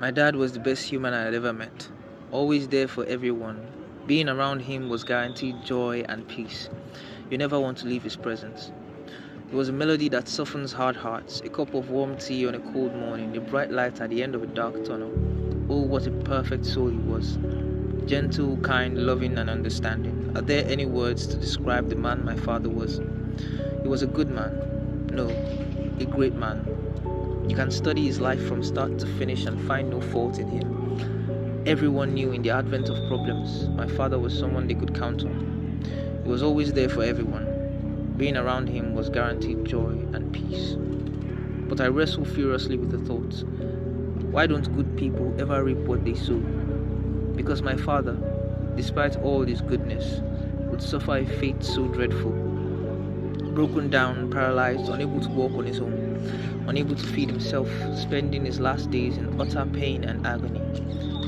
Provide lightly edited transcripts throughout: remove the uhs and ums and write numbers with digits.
My dad was the best human I had ever met. Always there for everyone. Being around him was guaranteed joy and peace. You never want to leave his presence. It was a melody that softens hard hearts, a cup of warm tea on a cold morning, a bright light at the end of a dark tunnel. Oh, what a perfect soul he was. Gentle, kind, loving, and understanding. Are there any words to describe the man my father was? He was a good man. No, a great man. You can study his life from start to finish and find no fault in him. Everyone knew in the advent of problems, my father was someone they could count on. He was always there for everyone. Being around him was guaranteed joy and peace. But I wrestle furiously with the thought, why don't good people ever reap what they sow? Because my father, despite all his goodness, would suffer a fate so dreadful. Broken down, paralyzed, unable to walk on his own, unable to feed himself, spending his last days in utter pain and agony.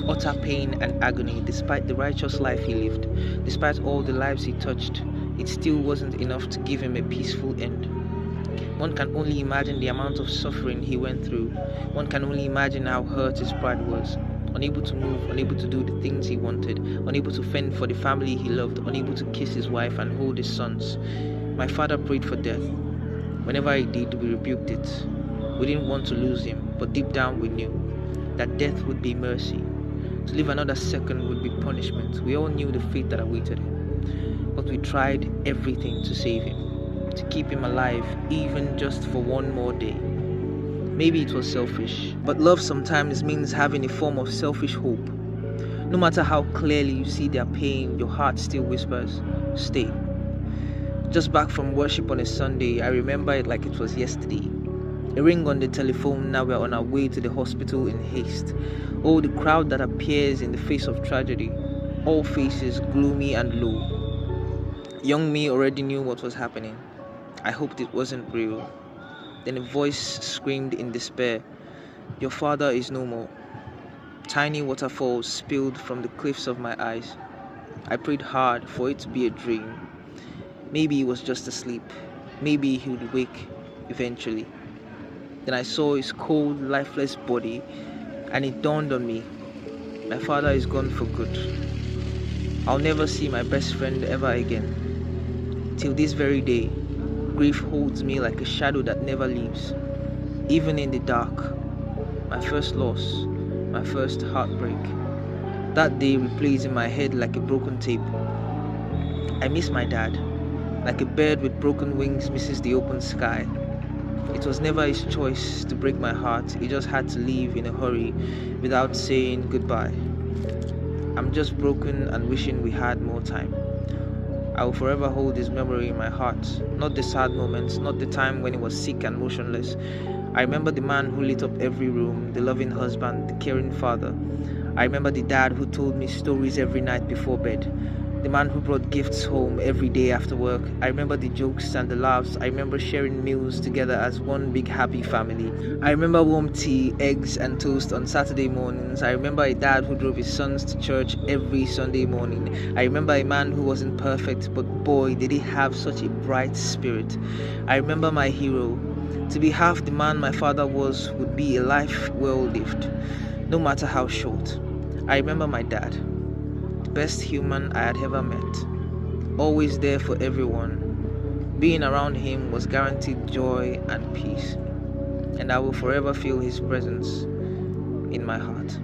Utter pain and agony, despite the righteous life he lived, despite all the lives he touched, it still wasn't enough to give him a peaceful end. One can only imagine the amount of suffering he went through. One can only imagine how hurt his pride was. Unable to move, unable to do the things he wanted, unable to fend for the family he loved, unable to kiss his wife and hold his sons. My father prayed for death. Whenever he did, we rebuked it. We didn't want to lose him, but deep down we knew that death would be mercy. To live another second would be punishment. We all knew the fate that awaited him. But we tried everything to save him, to keep him alive, even just for one more day. Maybe it was selfish, but love sometimes means having a form of selfish hope. No matter how clearly you see their pain, your heart still whispers, stay. Just back from worship on a Sunday, I remember it like it was yesterday. A ring on the telephone, now we're on our way to the hospital in haste. Oh, the crowd that appears in the face of tragedy, all faces gloomy and low. Young me already knew what was happening. I hoped it wasn't real. Then a voice screamed in despair, your father is no more. Tiny waterfalls spilled from the cliffs of my eyes. I prayed hard for it to be a dream. Maybe he was just asleep. Maybe he would wake eventually. Then I saw his cold, lifeless body, and it dawned on me. My father is gone for good. I'll never see my best friend ever again. Till this very day, grief holds me like a shadow that never leaves. Even in the dark, my first loss, my first heartbreak. That day replays in my head like a broken tape. I miss my dad. Like a bird with broken wings misses the open sky. It was never his choice to break my heart. He just had to leave in a hurry without saying goodbye. I'm just broken and wishing we had more time. I will forever hold his memory in my heart. Not the sad moments, not the time when he was sick and motionless. I remember the man who lit up every room, the loving husband, the caring father. I remember the dad who told me stories every night before bed. The man who brought gifts home every day after work. I remember the jokes and the laughs. I remember sharing meals together as one big happy family. I remember warm tea, eggs and toast on Saturday mornings. I remember a dad who drove his sons to church every Sunday morning. I remember a man who wasn't perfect, but boy, did he have such a bright spirit. I remember my hero. To be half the man my father was would be a life well lived, no matter how short. I remember my dad. Best human I had ever met. Always there for everyone. Being around him was guaranteed joy and peace. And I will forever feel his presence in my heart.